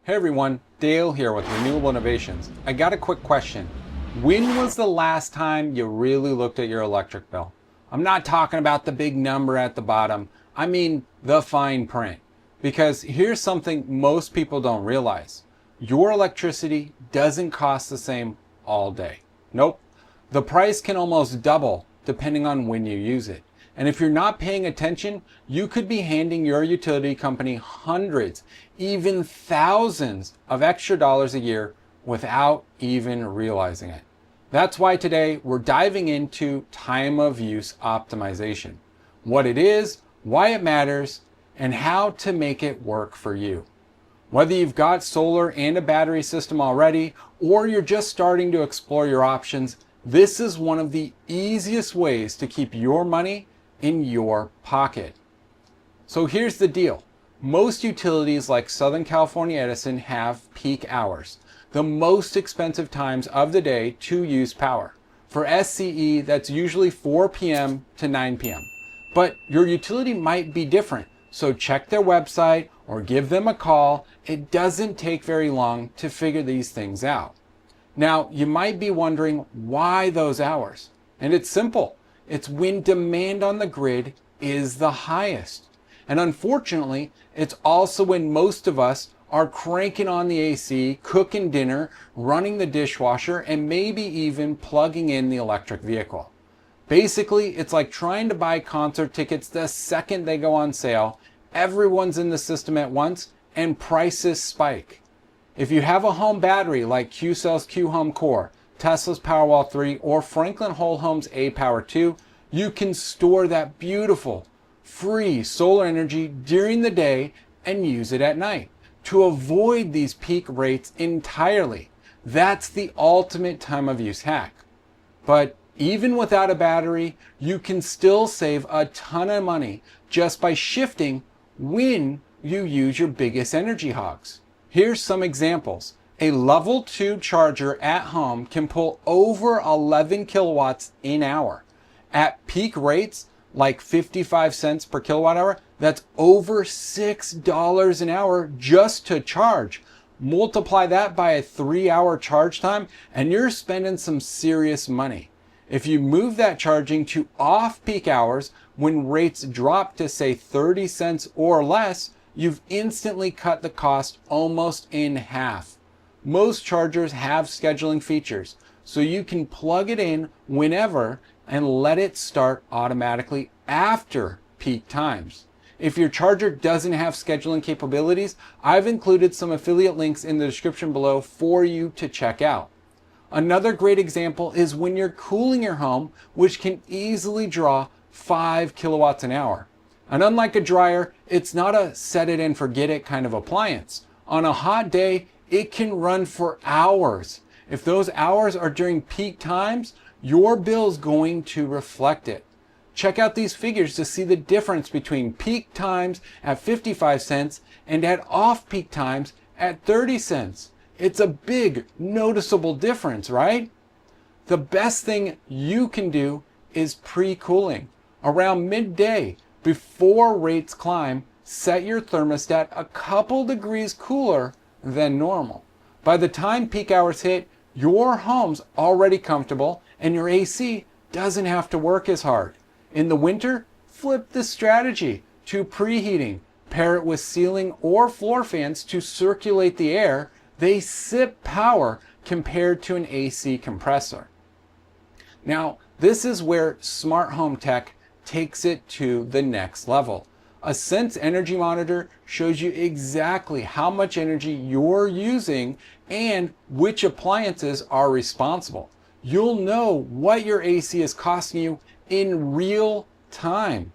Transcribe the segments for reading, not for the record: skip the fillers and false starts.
Hey everyone, Dale here with Renewable Innovations. I got a quick question. When was the last time you really looked at your electric bill? I'm not talking about the big number at the bottom. I mean the fine print. Because here's something most people don't realize. Your electricity doesn't cost the same all day. Nope. The price can almost double depending on when you use it. And if you're not paying attention, you could be handing your utility company hundreds, even thousands of extra dollars a year without even realizing it. That's why today we're diving into time of use optimization. What it is, why it matters, and how to make it work for you. Whether you've got solar and a battery system already, or you're just starting to explore your options, this is one of the easiest ways to keep your money in your pocket. So here's the deal. Most utilities like Southern California Edison have peak hours, the most expensive times of the day to use power. For SCE, that's usually 4 p.m. to 9 p.m. But your utility might be different, so check their website or give them a call. It doesn't take very long to figure these things out. Now, you might be wondering why those hours, and it's simple. It's when demand on the grid is the highest. And unfortunately, it's also when most of us are cranking on the AC, cooking dinner, running the dishwasher, and maybe even plugging in the electric vehicle. Basically, it's like trying to buy concert tickets the second they go on sale. Everyone's in the system at once, and prices spike. If you have a home battery like QCells Q.Home Core, Tesla's Powerwall 3, or Franklin Whole Home's aPower 2, you can store that beautiful, free solar energy during the day and use it at night to avoid these peak rates entirely. That's the ultimate time of use hack. But even without a battery, you can still save a ton of money just by shifting when you use your biggest energy hogs. Here's some examples. A level 2 charger at home can pull over 11 kilowatts an hour. At peak rates, like 55 cents per kilowatt hour, that's over $6 an hour just to charge. Multiply that by a 3-hour charge time, and you're spending some serious money. If you move that charging to off-peak hours, when rates drop to say 30 cents or less, you've instantly cut the cost almost in half. Most chargers have scheduling features, so you can plug it in whenever and let it start automatically after peak times. If your charger doesn't have scheduling capabilities, I've included some affiliate links in the description below for you to check out. Another great example is when you're cooling your home, which can easily draw 5 kilowatts an hour. And unlike a dryer, it's not a set it and forget it kind of appliance. On a hot day, it can run for hours. If those hours are during peak times, your bill's going to reflect it. Check out these figures to see the difference between peak times at 55 cents and at off-peak times at 30 cents. It's a big, noticeable difference, right? The best thing you can do is pre-cooling. Around midday, before rates climb, set your thermostat a couple degrees cooler than normal. By the time peak hours hit, your home's already comfortable and your AC doesn't have to work as hard. In the winter, flip the strategy to preheating. Pair it with ceiling or floor fans to circulate the air. They sip power compared to an AC compressor. Now, this is where smart home tech takes it to the next level. A Sense energy monitor shows you exactly how much energy you're using and which appliances are responsible. You'll know what your AC is costing you in real time.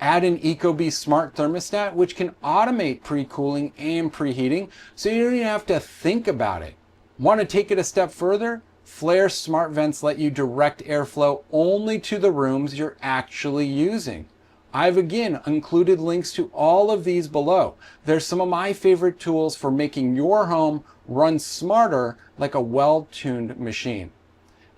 Add an Ecobee smart thermostat, which can automate pre-cooling and preheating, so you don't even have to think about it. Want to take it a step further? Flair smart vents let you direct airflow only to the rooms you're actually using. I've again included links to all of these below. They're some of my favorite tools for making your home run smarter like a well-tuned machine.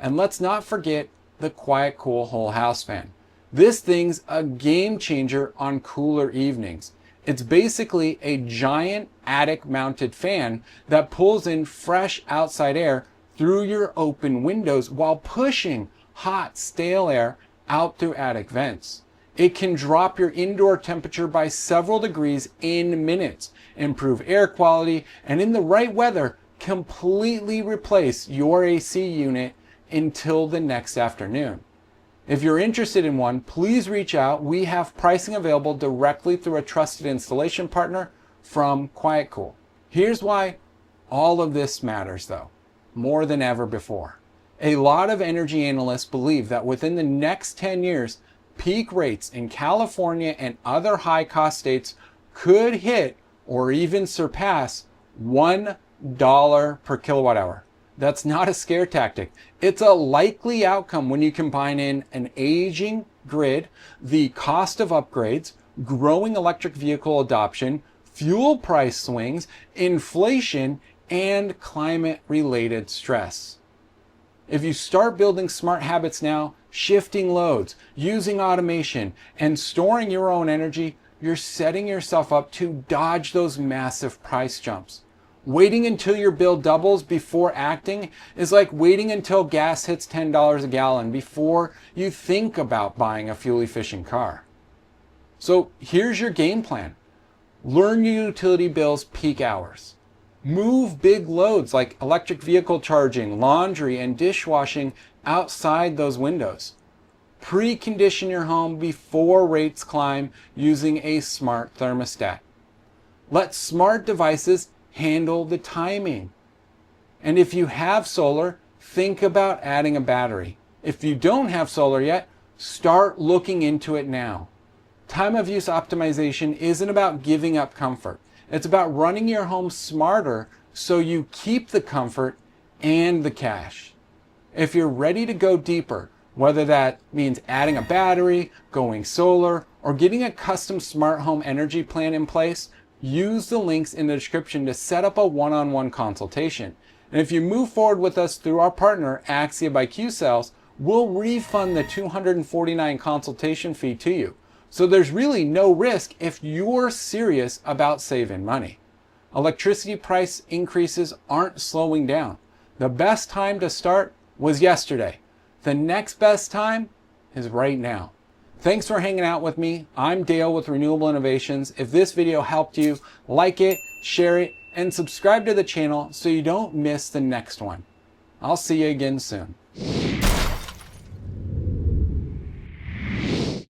And let's not forget the QuietCool whole house fan. This thing's a game changer on cooler evenings. It's basically a giant attic mounted fan that pulls in fresh outside air through your open windows while pushing hot, stale air out through attic vents. It can drop your indoor temperature by several degrees in minutes, improve air quality, and in the right weather, completely replace your AC unit until the next afternoon. If you're interested in one, please reach out. We have pricing available directly through a trusted installation partner from QuietCool. Here's why all of this matters though, more than ever before. A lot of energy analysts believe that within the next 10 years, peak rates in California and other high-cost states could hit or even surpass $1 per kilowatt hour. That's not a scare tactic. It's a likely outcome when you combine in an aging grid, the cost of upgrades, growing electric vehicle adoption, fuel price swings, inflation, and climate-related stress. If you start building smart habits now, shifting loads, using automation, and storing your own energy, you're setting yourself up to dodge those massive price jumps. Waiting until your bill doubles before acting is like waiting until gas hits $10 a gallon before you think about buying a fuel-efficient car. So here's your game plan. Learn your utility bill's peak hours. Move big loads like electric vehicle charging, laundry, and dishwashing outside those windows. Precondition your home before rates climb using a smart thermostat. Let smart devices handle the timing. And if you have solar, think about adding a battery. If you don't have solar yet, start looking into it now. Time of use optimization isn't about giving up comfort. It's about running your home smarter so you keep the comfort and the cash. If you're ready to go deeper, whether that means adding a battery, going solar, or getting a custom smart home energy plan in place, use the links in the description to set up a one-on-one consultation. And if you move forward with us through our partner, Axia by QCells, we'll refund the $249 consultation fee to you. So there's really no risk if you're serious about saving money. Electricity price increases aren't slowing down. The best time to start was yesterday. The next best time is right now. Thanks for hanging out with me. I'm Dale with Renewable Innovations. If this video helped you, like it, share it, and subscribe to the channel so you don't miss the next one. I'll see you again soon.